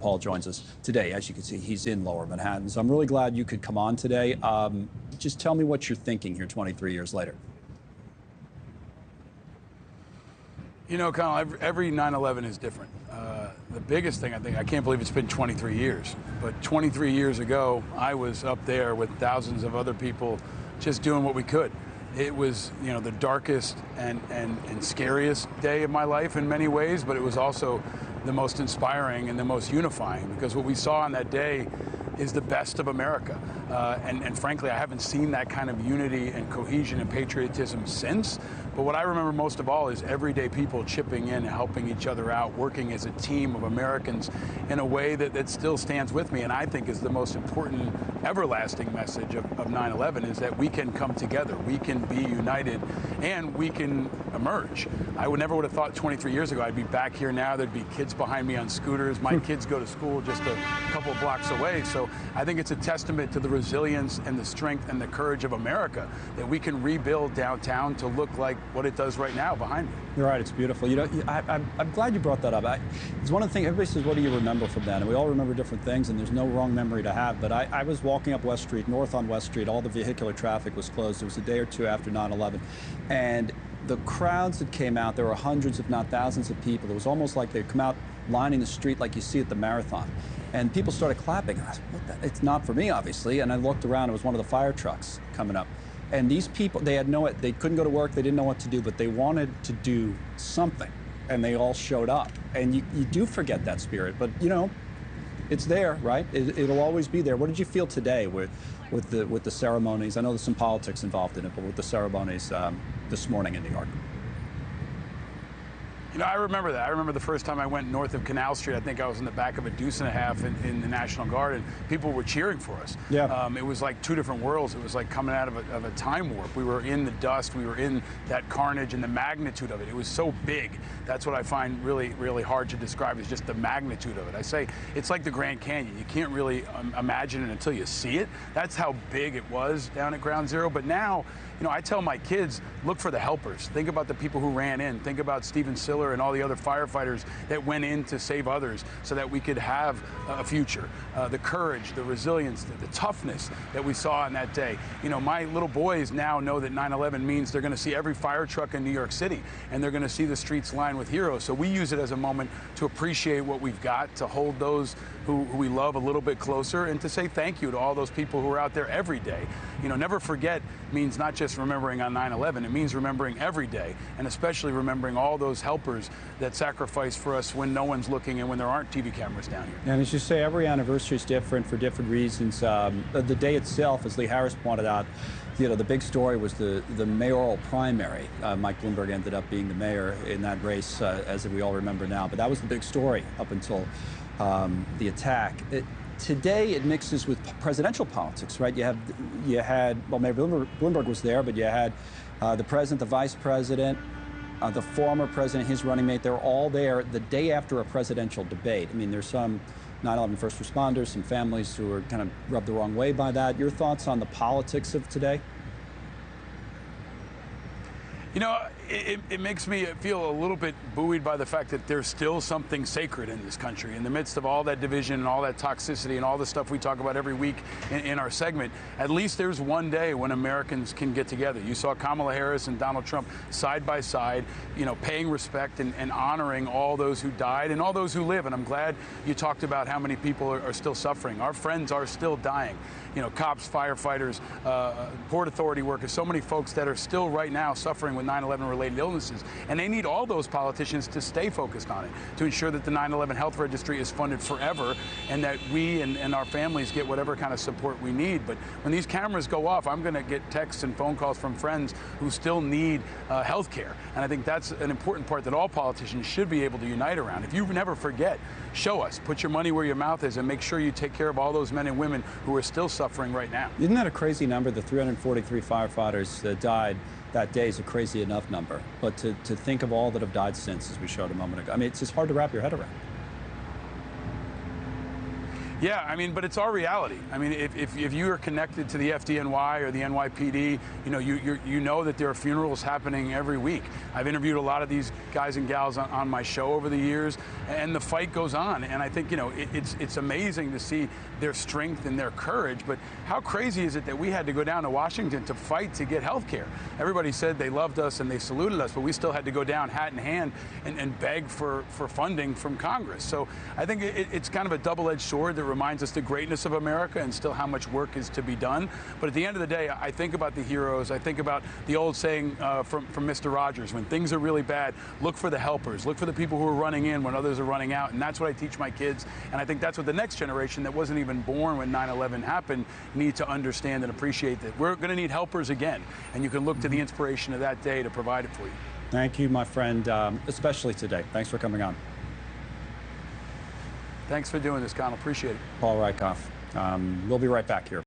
Paul joins us today. As you can see, he's in Lower Manhattan. So I'm really glad you could come on today. Just tell me what you're thinking here 23 years later. You know, Connell, every 9/11 is different. The biggest thing, I can't believe it's been 23 years. But 23 years ago, I was up there with thousands of other people just doing what we could. It was, you know, the darkest and scariest day of my life in many ways, but it was also the most inspiring and the most unifying, because what we saw on that day is the best of America. And frankly, I haven't seen that kind of unity and cohesion and patriotism since. But what I remember most of all is everyday people chipping in and helping each other out, working as a team of Americans in a way that still stands with me, and I think is the most important, everlasting message of 9/11, is that we can come together, we can be united, and we can emerge. I never would have thought 23 years ago I'd be back here now. There'd be kids behind me on scooters. My kids go to school just a couple of blocks away. So I think it's a testament to the resilience and the strength and the courage of America that we can rebuild downtown to look like what it does right now behind me. You're right, it's beautiful. You know, I'm glad you brought that up. It's one of the things, everybody says, what do you remember from that? And we all remember different things, and there's no wrong memory to have. But I was walking up West Street, north on West Street, all the vehicular traffic was closed. It was a day or two after 9/11. And the crowds that came out, there were hundreds, if not thousands of people. It was almost like they'd come out lining the street like you see at the marathon. And people started clapping. And I said, what the? It's not for me, obviously. And I looked around, it was one of the fire trucks coming up. And these people, they couldn't go to work, they didn't know what to do, but they wanted to do something. And they all showed up. And you do forget that spirit, but you know, it's there, right? It'll always be there. What did you feel today with the ceremonies? I know there's some politics involved in it, but with the ceremonies this morning in New York. You know, I remember that. I remember the first time I went north of Canal Street. I think I was in the back of a deuce and a half in the National Guard, and people were cheering for us. Yeah. It was like two different worlds. It was like coming out of a time warp. We were in the dust. We were in that carnage and the magnitude of it. It was so big. That's what I find really, really hard to describe, is just the magnitude of it. I say it's like the Grand Canyon. You can't really imagine it until you see it. That's how big it was down at Ground Zero. But now, you know, I tell my kids, look for the helpers. Think about the people who ran in. Think about Stephen Siller and all the other firefighters that went in to save others so that we could have a future. The courage, the resilience, the toughness that we saw on that day. You know, my little boys now know that 9/11 means they're going to see every fire truck in New York City, and they're going to see the streets lined with heroes. So we use it as a moment to appreciate what we've got, to hold those who we love a little bit closer, and to say thank you to all those people who are out there every day. You know, never forget means not just remembering on 9/11, it means remembering every day, and especially remembering all those helpers that sacrifice for us when no one's looking and when there aren't TV cameras down here. And as you say, every anniversary is different for different reasons. The day itself, as Lee Harris pointed out, you know, the big story was the mayoral primary. Mike Bloomberg ended up being the mayor in that race, as we all remember now. But that was the big story up until the attack. Today it mixes with presidential politics, right? You had well, Mayor Bloomberg was there, but you had the president, the vice president, the former president, his running mate. They're all there the day after a presidential debate. I mean, there's some 9/11 first responders, some families who are kind of rubbed the wrong way by that. Your thoughts on the politics of today? You know, it makes me feel a little bit buoyed by the fact that there's still something sacred in this country. In the midst of all that division and all that toxicity and all the stuff we talk about every week in our segment, at least there's one day when Americans can get together. You saw Kamala Harris and Donald Trump side by side, you know, paying respect and honoring all those who died and all those who live. And I'm glad you talked about how many people are still suffering. Our friends are still dying. You know, cops, firefighters, Port Authority workers, so many folks that are still right now suffering with 9/11 related illnesses. And they need all those politicians to stay focused on it, to ensure that the 9/11 health registry is funded forever and that we and our families get whatever kind of support we need. But when these cameras go off, I'm going to get texts and phone calls from friends who still need health care. And I think that's an important part that all politicians should be able to unite around. If you never forget, show us, put your money where your mouth is, and make sure you take care of all those men and women who are still suffering right now. Isn't that a crazy number? The 343 firefighters that died that day is a crazy enough number. But to think of all that have died since, as we showed a moment ago, I mean, it's just hard to wrap your head around. Yeah, I mean, but it's our reality. I mean, if you are connected to the FDNY or the NYPD, you know that there are funerals happening every week. I've interviewed a lot of these guys and gals on my show over the years, and the fight goes on. And I think, it's amazing to see their strength and their courage, but how crazy is it that we had to go down to Washington to fight to get health care? Everybody said they loved us and they saluted us, but we still had to go down hat in hand and beg for funding from Congress. So I think it's kind of a double-edged sword that reminds us the greatness of America and still how much work is to be done. But at the end of the day, I think about the heroes. I think about the old saying from Mr. Rogers, when things are really bad, look for the helpers, look for the people who are running in when others are running out. And that's what I teach my kids. And I think that's what the next generation that wasn't even born when 9/11 happened need to understand and appreciate, that we're going to need helpers again. And you can look to the inspiration of that day to provide it for you. Thank you, my friend, especially today. Thanks for coming on. Thanks for doing this, Connell. Appreciate it. Paul Rykoff. We'll be right back here.